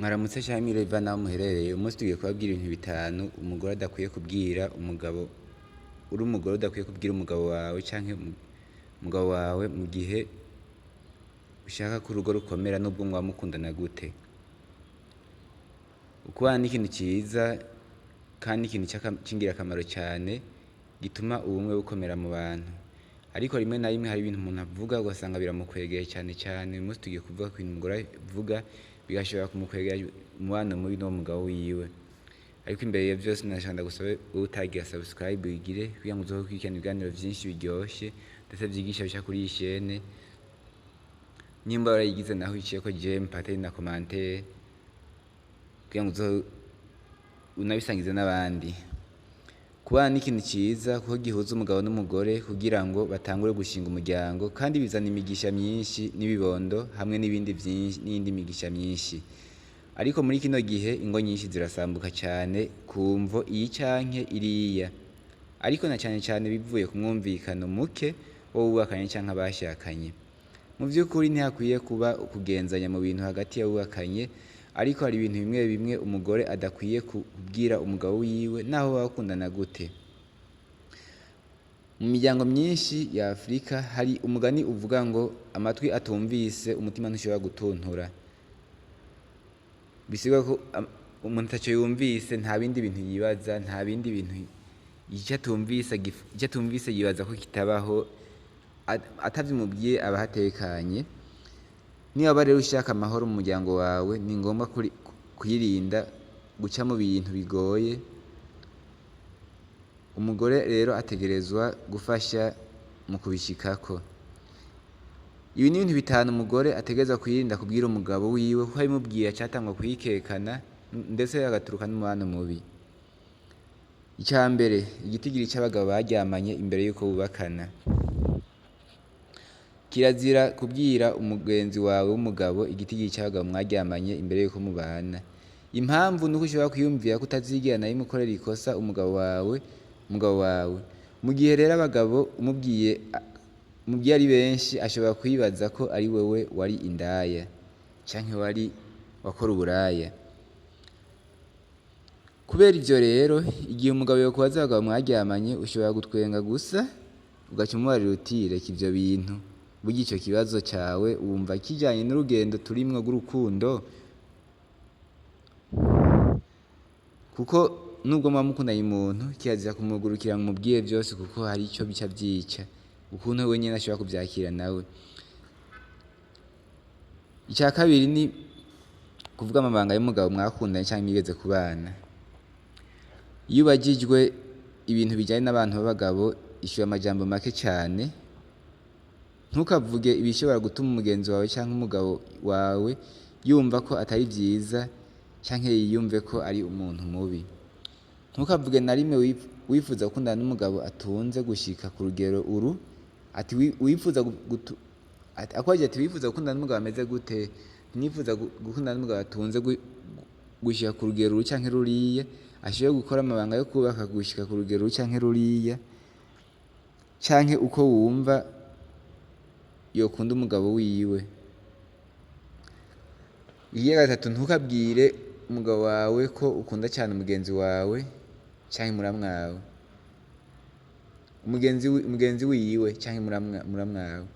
Mwaramutse canke Reva naho muherereye. Umunsi tugiye kubabwira ibintu bitanu umugore adakwiye kubwira umugabo, uri umugore udakwiye kubwira umugabo wawe canke umugabo wawe mu gihe ushaka ko urugo rukomera nubwo mwaba mukundana gute. Ukubana ni ikintu ciza kandi ikintu c'ingirakamaro cane gituma ubumwe bukomera mu bantu, ariko rimwe na rimwe hari ibintu umuntu avuga ugasanga biramukwegeye cane cane. Uyu munsi tugiye kuvuga ku bintu umugore avuga bigashobora kumukwegera umubano mubi n'uwo mugabo wiwe. Ariko imbere ya vyose nashaka ndagusabe wowe utagira subscribe uyigire kugira ngo uzokurikirana ibiganiro vyinshi biryoshe ndetse vyigisha bica kuri iyi chaîne. Nimba warayigize naho iciyeko j'aime, partage na commentaire kugira ngo unabisangize n'abandi. Kubana ni ikintu ciza kuko gihuza umugabo n'umugore kugira ngo batangure gushinga umuryango, kandi bizana imigisha myinshi n'ibibondo hamwe n'iyindi migisha myinshi. Ariko muri kino gihe ingo nyinshi zirasambuka cane ku mvo iyi canke iriya, ariko na cane cane bivuye ku mwumvikano muke wo bubakanye canke abashakanye. Mu vy'ukuri ntihakwiye kuba ukugenzanya mu bintu hagati y'abubakanye, ariko hari ibintu bimwe bimwe umugore adakwiye kubwira umugabo wiwe naho baba bakundana gute. Mu miryango myinshi ya Afrika hari umugani uvuga ngo amatwi atumvise umutima ntushobora gutuntura. Bisigura ko umuntu ataco yumvise nta bindi bintu yibaza, nta bindi bintu ico atumvise yibaza ko kitabaho, atavyimubwiye aba ahatekanye. Niba rero ushaka amahoro mu muryango wawe ni ngombwa kwirinda guca mu bintu bigoye. Umugore rero ategerezwa gufasha mu kubishikako. Ibi ni ibintu bitanu umugore ategerezwa kwirinda kubwira umugabo wiwe, kuko abimubwiye acatangwa kwikekana ndetse agaturuka n'umubano mubi. Ica mbere, igitigiri c'abagabo baryamanye imbere yuko bubakana. Kirazira kubwira umugenzi wawe w'umugabo igitigiri c'abagabo mwaryamanye imbere yuko mubana. Impamvu nuko ushobora kwiyumvira ko utazigera na rimwe ukorera ikosa umugabo wawe. Mu gihe rero abagabo umubwiye ari benshi, ashobora kwibaza ko ari wewe wari indaya canke wari wakora uburaya. Kubera ivyo rero, igihe umugabo yokubaza abagabo mwaryamanye ushobora gutwenga gusa ugaca umubarira uti reka ivyo bintu, burya ico kibazo cawe wumva kijanye n'urugendo turimwo rw'urukundo? Kuko nubwo muba mukundanye umuntu kirazira kumugurukira ngo umubwire vyose, kuko hari ico bica vyica ukuntu we nyene ashobora kuvyakira nawe. Ica kabiri ni kuvuga amabanga y'umugabo mwakundanye canke mwigeze kubana. Iyo ubajijwe ibintu bijanye n'abantu b'abagabo ishura amajambo make cane. Ntukavuge ibishobora gutuma umugenzi wawe canke umugabo wawe yumva ko atari vyiza canke yiyumve ko ari umuntu mubi. Ntukavuge na rimwe wifuza gukundana n'umugabo atunze gushika ku rugero uru, ati akwaje ati wifuza gukundana n'umugabo ameze gute? Nifuza gukundana n'umugabo atunze gushika ku rugero uru canke ruriya, ashoboye gukora amabanga yo kubaka gushika ku rugero uru canke ruriya, canke uko wumva yokunda umugabo wiwe. Iya gatatu, ntukabwire umugabo wawe ko ukunda cane umugenzi wawe canke muramwawe, umugenzi wiwe canke muramwawe.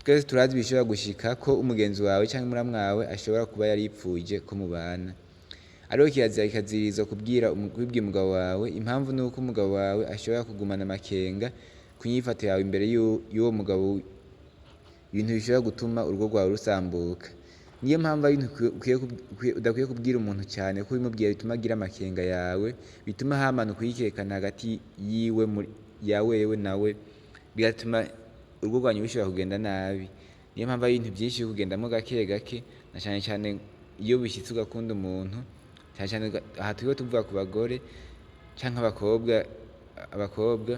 Twese turazi bishobora gushika ko umugenzi wawe canke muramwawe ashobora kuba yaripfuje ko mubana. Ariko kirazira kikazirizwa kubwira umugabo wawe. Impamvu nuko umugabo wawe ashobora kugumana amakenga ku nyifato yawe imbere y'uwo mugabo, ibintu bishobora gutuma urugo rwawe rusambuka. Niyo mpamvu ari udakwiye kubwira umuntu cane, kuko bimubwira bituma agira amakenga yawe, bituma hamanuka kwikekana hagati ya wewe nawe, bigatuma urugo rwanyu bishobora kugenda nabi. Niyo mpamvu ari ibintu vyinshi byo kugendamwo gake gake, na cane cane iyo bishitse ugakunda umuntu. Cane cane aha turiko tuvuga ku bagore canke abakobwa,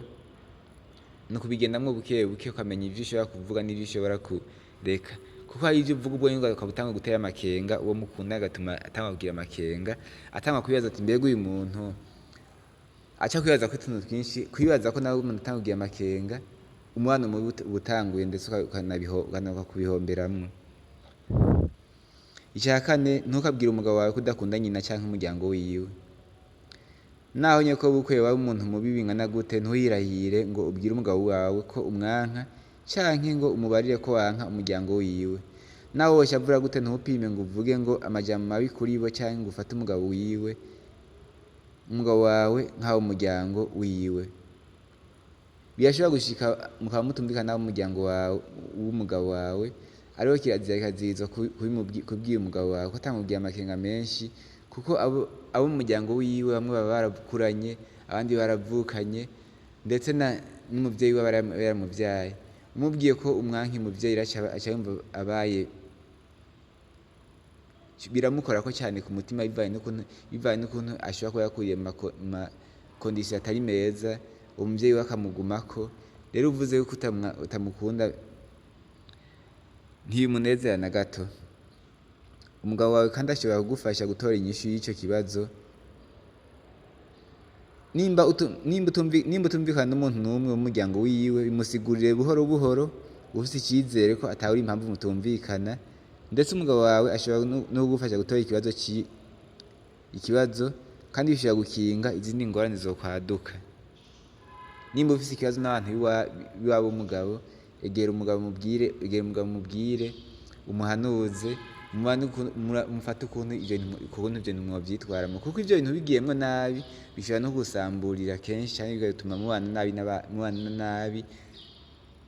no kubigendamwo buke buke ukamenya ivyo ushobora kuvuga n'ivyo ushobora kureka, kuko hari ivyo uvuga ubwo nyene ukaba gutera amakenga uwo mukunda, agatuma atangura kugira amakenga, atangura kwibaza ati mbega uyu muntu aca kwibaza ko utuntu twinshi, kwibaza ko nawe umuntu atangura kugira amakenga, umubano mubi uba utanguye ndetse ukananuka kubihomberamwo. Icya kane, ntukabwire umugabo wawe ko udakunda nyina canke umuryango wiwe. Naho nyokobukwe yoba ari umuntu mubi bingana gute, ntuhirahire ngo ubwire umugabo wawe ko umwanka canke ngo umubarire ko wanka umuryango wiwe. Naho woshavura gute, ntupime ngo uvuge ngo amajambo mabi kuri bo canke ngo ufate umugabo wawe nk'abo umuryango wiwe. Birashobora gushika mukaba mutumvikana n'umuryango w'umugabo wawe, ariho kirazira kikazirizwa kubwira umugabo wawe ko atamubwiye amakenga menshi, kuko abo mu muryango wiwe bamwe baba barakuranye, abandi baravukanye, ndetse n'umuvyeyi we aba yaramuvyaye. Umubwiye ko umwanka umuvyeyi aca yumva abaye, biramukorako cane ku mutima bivanye n'ukuntu ashobora kuba yakuriye mu makondisiyo atari meza, uwo muvyeyi we akamugumako. Rero uvuze yuko utamukunda ntibimunezera na gato. Umugabo wawe kandi ashobora kugufasha gutora inyishu y'ico kibazo. Nimba utumvikana n'umuntu n'umwe w'umuryango wiwe, bimusigurire buhoro buhoro, ufise icizere ko atahura impamvu mutumvikana, ndetse umugabo wawe ashobora no kugufasha gutora ikibazo, kandi bishobora gukinga izindi ngorane zokwaduka. Nimba ufise ikibazo n'abantu b'iwabo w'umugabo, egera umugabo umubwire, umuhanuze, mufate ukuntu ivyo bintu mwovyitwaramwo, kuko ivyo bintu bigiyemwo nabi bishobora no kugusamburira kenshi canke bigatuma mubana nabi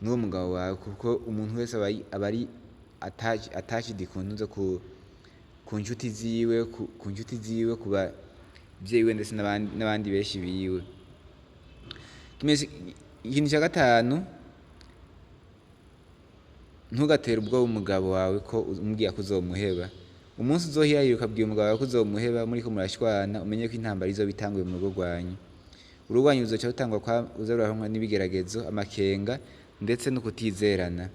n'uwo mugabo wawe, kuko umuntu wese aba ari attached ku nshuti ziwe, ku bavyeyi we, ndetse n'abandi benshi biwe. Ikintu ca gatanu, ntugatere ubwoba umugabo wawe ko umubwira ko uzomuheba. Umunsi uzohirahira ukabwira umugabo wawe ko uzomuheba, muriko murashwana, umenye ko intambara izoba itanguye mu rugo rwanyu. Urugo rwanyu ruzoca rutangwa kuza rurahamwa n'ibigeragezo, amakenga, ndetse no kutizerana.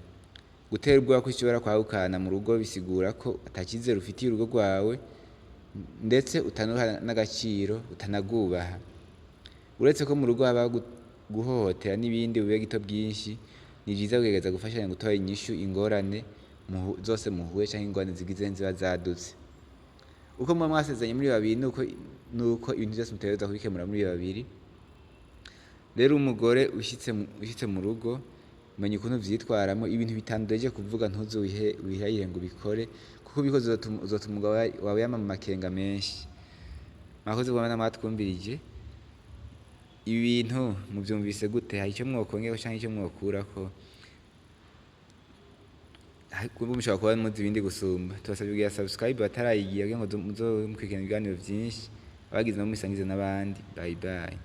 Gutera ubwoba ko ushobora kwahukana mu rugo bisigura ko atacizere ufitiye urugo rwawe, ndetse utanuha n'agaciro, utanagwubaha. Uretse ko mu rugo haba guhohotera n'ibindi bube gito bwinshi, ni vyiza kugerageza gufashanya gutora inyishu ingorane zose muhuye canke ingorane ziba zadutse. Uko muba mwasezeranye muri babiri nuko ibintu vyose mutegerezwa kubikemura muri babiri. Rero umugore ushitse mu rugo, menya ukuntu vyitwaramwo. Ibintu bitanu duhejeje kuvuga ntuze wihayire ngo ubikore, kuko ubikoze uzotuma umugabo wawe yama mu makenga menshi. Mwakoze kuba mwatwumvirije. Ibi bintu muvyumvise gute? Hari ico mwokongera canke ico mwokurako? Mushobora kuba muzi ibindi gusumba. Tubasavye kugira subscribe batarayigira kugira ngo muzomukurikirana ibiganiro vyinshi, abagize nabo mubisangize n'abandi. Bye bye.